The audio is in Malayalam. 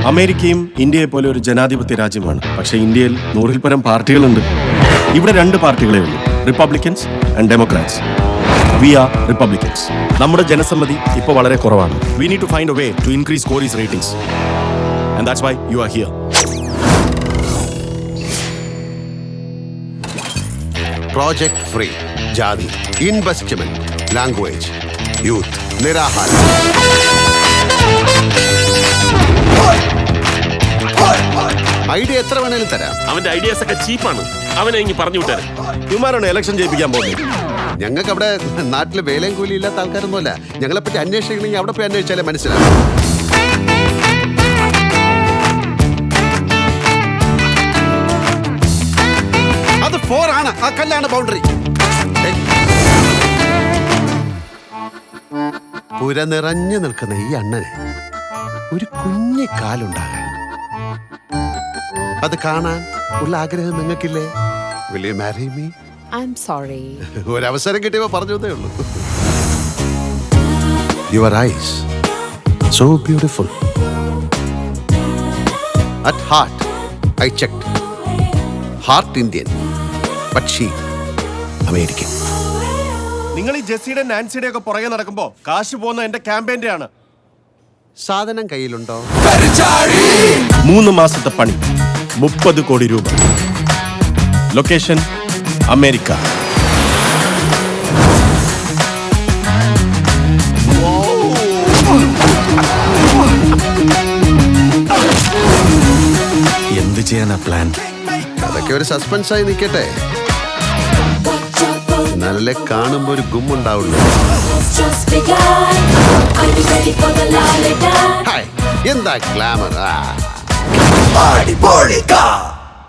അമേരിക്കയും ഇന്ത്യയെ പോലെ ഒരു ജനാധിപത്യ രാജ്യമാണ്. പക്ഷേ ഇന്ത്യയിൽ 100-ൽ പരം പാർട്ടികളുണ്ട്. ഇവിടെ 2 പാർട്ടികളേ ഉള്ളൂ, Republicans and Democrats. We are Republicans. നമ്മുടെ ജനസമ്മതി ഇപ്പോൾ വളരെ കുറവാണ്. We need to find a way to increase Corey's ratings. And that's why you are here. Project free, ജാതി, ഇൻവെസ്റ്റ്മെന്റ്, ലാംഗ്വേജ്, യൂത്ത്, നിരാഹാരം. ഐഡിയ എത്ര വേണേലും തരാം. അവന്റെ ഐഡിയാസ് ഒക്കെ ചീപ്പാണ്. അവനെ ഇങ്ങ് പറഞ്ഞു വിട്ടാൽ ഇവന്മാരാണ് ഇലക്ഷൻ ജയിപ്പിക്കാൻ പോകുന്നത്. ഞങ്ങൾക്ക് അവിടെ നാട്ടില് വേലയും കൂലി ഇല്ലാത്ത ആൾക്കാരൊന്നുമല്ല. ഞങ്ങളെ പറ്റി അന്വേഷിക്കണമെങ്കിൽ അവിടെ പോയി അന്വേഷിച്ചാലേ മനസ്സിലാവും. അത് 4 ആണ്. ആ കല്ലാണ് ബൗണ്ടറി. പുര നിറഞ്ഞു നിൽക്കുന്ന ഈ അണ്ണന് ഒരു കുഞ്ഞു കാലുണ്ടാകാൻ, അത് കാണാൻ ഉള്ള ആഗ്രഹം നിങ്ങൾക്കില്ലേ? Will you marry me? I'm sorry. ഒരവസരം കിട്ടിയപ്പോ പറഞ്ഞതേ ഉള്ളൂ. Your eyes, so beautiful. At heart, I checked. Heart Indian, but she American. നിങ്ങൾ ഈ ജെസ്സിയുടെ നാൻസിയുടെ ഒക്കെ പുറകെ നടക്കുമ്പോൾ കാശ് പോകുന്ന എന്റെ ക്യാമ്പയിന്റെ ആണ്. സാധനം കയ്യിലുണ്ടോ? 3 മാസത്തെ പണി, 30 കോടി രൂപ. Location America. എന്ത് ചെയ്യാനാ പ്ലാൻ? അതൊക്കെ ഒരു സസ്പെൻസായി നിൽക്കട്ടെ. നല്ല കാണുമ്പോ ഒരു ഗുമ്മുണ്ടാവുള്ളൂ. ഹായ്, എന്താ ഗ്ലാമർ.